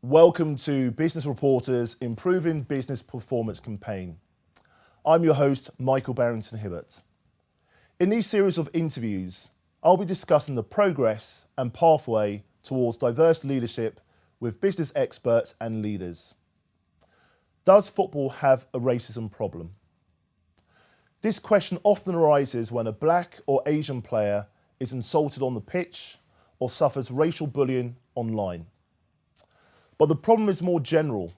Welcome to Business Reporter's Improving Business Performance campaign. I'm your host, Michael Barrington-Hibbert. In these series of interviews, I'll be discussing the progress and pathway towards diverse leadership with business experts and leaders. Does football have a racism problem? This question often arises when a black or Asian player is insulted on the pitch or suffers racial bullying online. But the problem is more general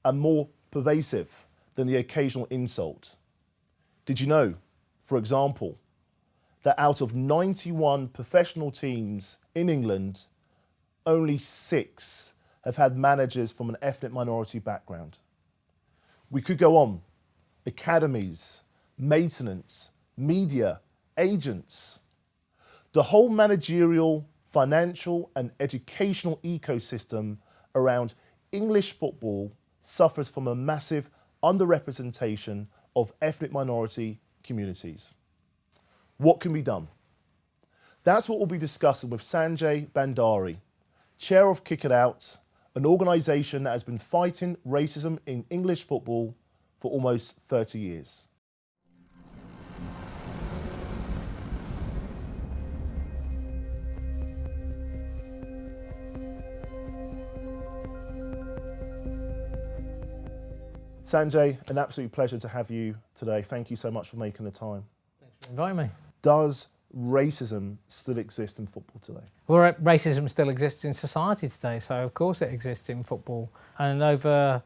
and more pervasive than the occasional insult. Did you know, for example, that out of 91 professional teams in England, only 6 have had managers from an ethnic minority background? We could go on. Academies, maintenance, media, agents. The whole managerial, financial and educational ecosystem around English football suffers from a massive underrepresentation of ethnic minority communities. What can be done? That's what we'll be discussing with Sanjay Bandari, chair of KickItOut, an organisation that has been fighting racism in English football for almost 30 years. Sanjay, an absolute pleasure to have you today. Thank you so much for making the time. Thanks for inviting me. Does racism still exist in football today? Well, racism still exists in society today, so of course it exists in football. And over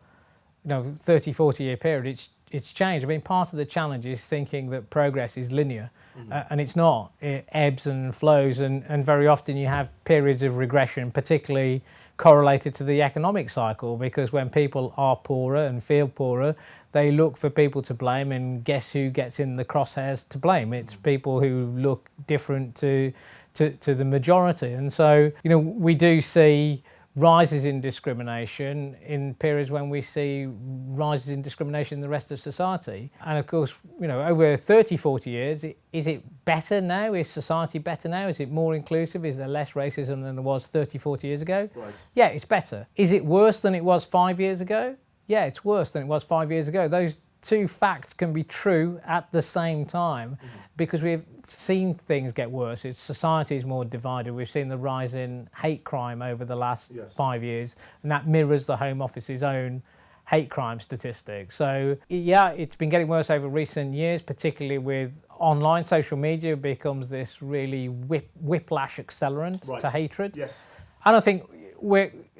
30, 40-year period, it's changed. I mean, part of the challenge is thinking that progress is linear, and it's not. It ebbs and flows, and very often you have periods of regression, particularly correlated to the economic cycle, because when people are poorer and feel poorer, they look for people to blame, and guess who gets in the crosshairs to blame? It's people who look different to the majority. And so, we do see rises in discrimination in periods when we see rises in discrimination in the rest of society. And of course, over 30, 40 years, is it better now? Is society better now? Is it more inclusive? Is there less racism than there was 30, 40 years ago? Right. Yeah, it's better. Is it worse than it was 5 years ago? Yeah, it's worse than it was 5 years ago. Those two facts can be true at the same time because we've seen things get worse. Society is more divided. We've seen the rise in hate crime over the last 5 years, and that mirrors the Home Office's own hate crime statistics. So yeah, it's been getting worse over recent years, particularly with online. Social media becomes this really whiplash accelerant to hatred. Yes. And I think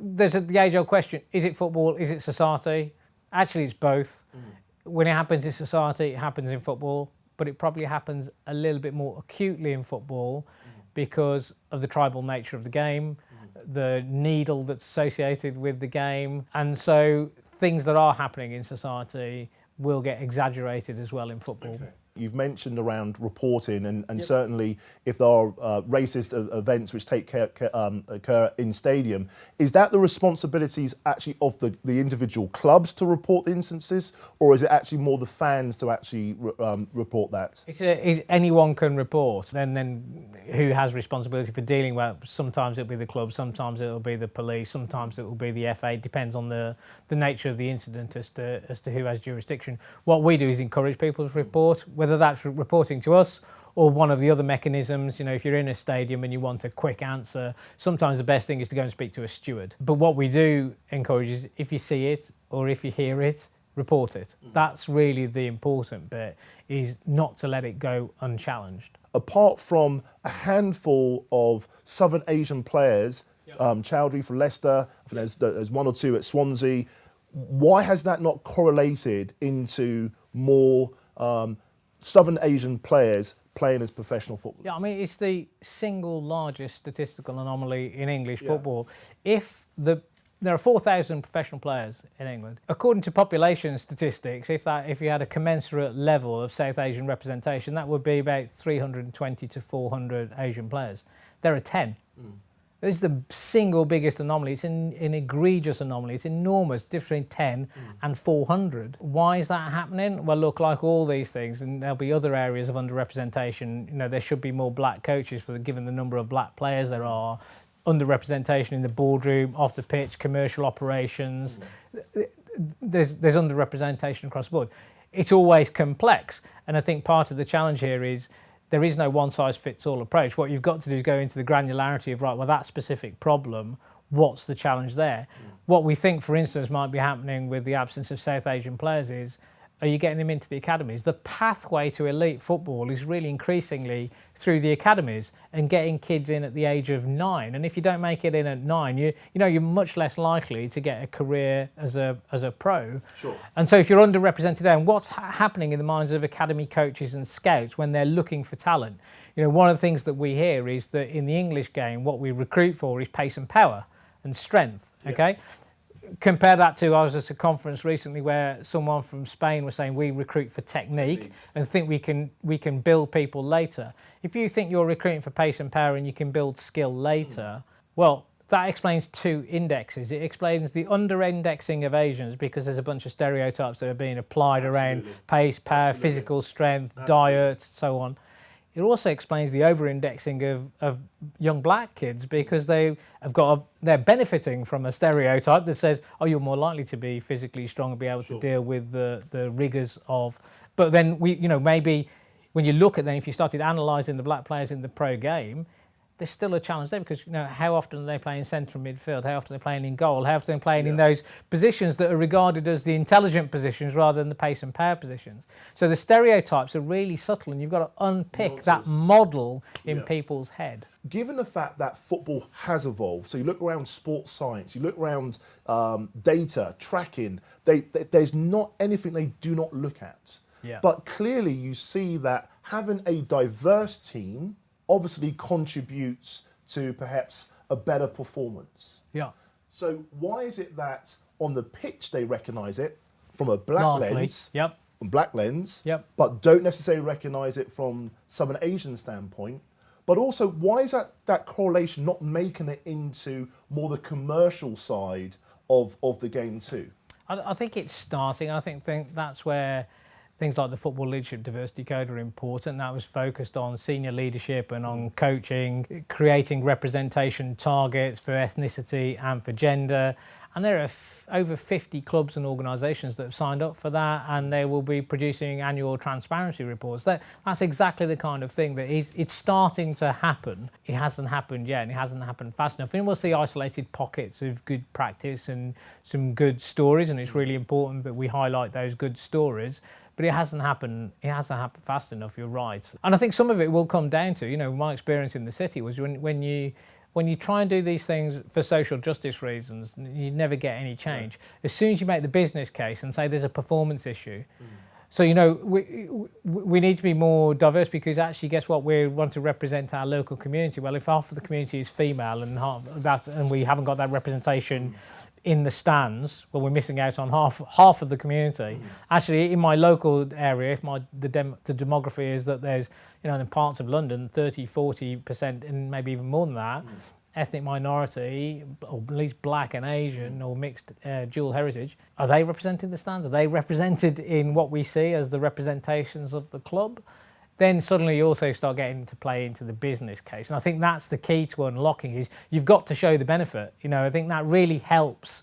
there's the age-old question, is it football, is it society? Actually, it's both. When it happens in society, it happens in football, but it probably happens a little bit more acutely in football because of the tribal nature of the game, the needle that's associated with the game. And so things that are happening in society will get exaggerated as well in football. Okay. You've mentioned around reporting and certainly if there are racist events which occur in stadium, is that the responsibilities actually of the individual clubs to report the instances, or is it actually more the fans to actually report that? It's anyone can report, then who has responsibility for dealing with it? Sometimes it'll be the club, sometimes it'll be the police, sometimes it will be the FA. It depends on the nature of the incident as to who has jurisdiction. What we do is encourage people to report, whether that's reporting to us or one of the other mechanisms. If you're in a stadium and you want a quick answer, sometimes the best thing is to go and speak to a steward. But what we do encourage is if you see it or if you hear it, report it. That's really the important bit, is not to let it go unchallenged. Apart from a handful of Southern Asian players, Chowdhury for Leicester, I think there's one or two at Swansea, why has that not correlated into more Southern Asian players playing as professional footballers? Yeah, I mean, it's the single largest statistical anomaly in English football. There are 4,000 professional players in England. According to population statistics, if you had a commensurate level of South Asian representation, that would be about 320 to 400 Asian players. There are 10. This is the single biggest anomaly. It's an egregious anomaly. It's enormous, between 10 and 400. Why is that happening? Well, look, like all these things, and there'll be other areas of underrepresentation. There should be more black coaches given the number of black players there are. underrepresentation in the boardroom, off the pitch, commercial operations. There's underrepresentation across the board. It's always complex, and I think part of the challenge here is there is no one-size-fits-all approach. What you've got to do is go into the granularity of, right, well, that specific problem, what's the challenge there? What we think, for instance, might be happening with the absence of South Asian players is, are you getting them into the academies? The pathway to elite football is really increasingly through the academies and getting kids in at the age of 9. And if you don't make it in at 9, you're much less likely to get a career as a pro. Sure. And so if you're underrepresented there, and what's happening in the minds of academy coaches and scouts when they're looking for talent? One of the things that we hear is that in the English game, what we recruit for is pace and power and strength. Okay. Yes. Compare that to, I was at a conference recently where someone from Spain was saying we recruit for technique and think we can build people later. If you think you're recruiting for pace and power and you can build skill later, well, that explains 2 indexes. It explains the under-indexing of Asians because there's a bunch of stereotypes that are being applied around pace, power, physical strength, diet, so on. It also explains the over-indexing of young black kids because they're benefiting from a stereotype that says, oh, you're more likely to be physically strong and be able to deal with the rigours of. But then maybe when you look at them, if you started analysing the black players in the pro game, there's still a challenge there because how often are they playing central midfield? How often are they playing in goal? How often are they playing in those positions that are regarded as the intelligent positions rather than the pace and power positions? So the stereotypes are really subtle, and you've got to unpick that model in people's head. Given the fact that football has evolved, so you look around sports science, you look around data, tracking, there's not anything they do not look at. Yeah. But clearly you see that having a diverse team obviously contributes to perhaps a better performance. Yeah. So why is it that on the pitch they recognise it from a black lens, but don't necessarily recognise it from Southern Asian standpoint? But also, why is that correlation not making it into more the commercial side of the game too? I think it's starting. I think that's where things like the Football Leadership Diversity Code are important. That was focused on senior leadership and on coaching, creating representation targets for ethnicity and for gender. And there are over 50 clubs and organisations that have signed up for that, and they will be producing annual transparency reports. That's exactly the kind of thing that it's starting to happen. It hasn't happened yet, and it hasn't happened fast enough. And we'll see isolated pockets of good practice and some good stories, and it's really important that we highlight those good stories. But it hasn't happened fast enough, you're right. And I think some of it will come down to, my experience in the city was when you try and do these things for social justice reasons, you never get any change. As soon as you make the business case and say there's a performance issue, so we need to be more diverse because actually, guess what? We want to represent our local community. Well, if half of the community is female and we haven't got that representation in the stands, well, we're missing out on half of the community. Actually, in my local area, if the demography is that there's in parts of London 30-40% and maybe even more than that ethnic minority, or at least black and Asian or mixed dual heritage, are they represented in the stands? Are they represented in what we see as the representations of the club? Then suddenly you also start getting to play into the business case. And I think that's the key to unlocking is you've got to show the benefit. I think that really helps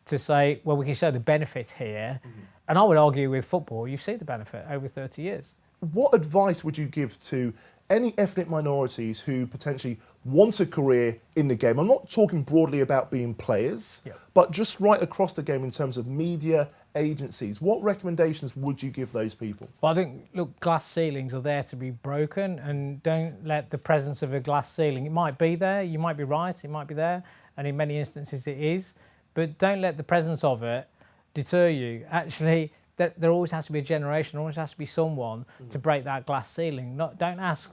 to say, well, we can show the benefit here. And I would argue with football, you've seen the benefit over 30 years. What advice would you give to any ethnic minorities who potentially want a career in the game? I'm not talking broadly about being players, but just right across the game in terms of media, agencies. What recommendations would you give those people? Well, I think, look, glass ceilings are there to be broken, and don't let the presence of a glass ceiling, it might be there, you might be right, it might be there, and in many instances it is, but don't let the presence of it deter you. Actually, there always has to be a generation, there always has to be someone to break that glass ceiling. Don't ask,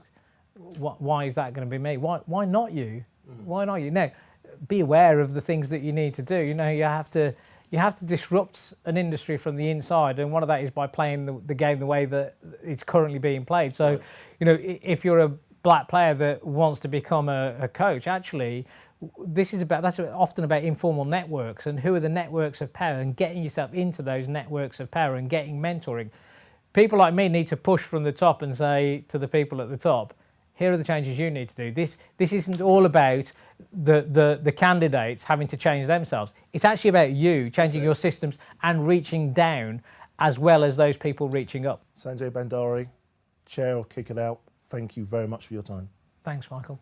why is that going to be me? Why not you? Why not you? No, be aware of the things that you need to do. You have to disrupt an industry from the inside, and one of that is by playing the game the way that it's currently being played. So, if you're a black player that wants to become a coach, actually, that's often about informal networks and who are the networks of power and getting yourself into those networks of power and getting mentoring. People like me need to push from the top and say to the people at the top, here are the changes you need to do. This isn't all about the candidates having to change themselves. It's actually about you changing your systems and reaching down as well as those people reaching up. Sanjay Bandari, Chair of KickItOut, thank you very much for your time. Thanks, Michael.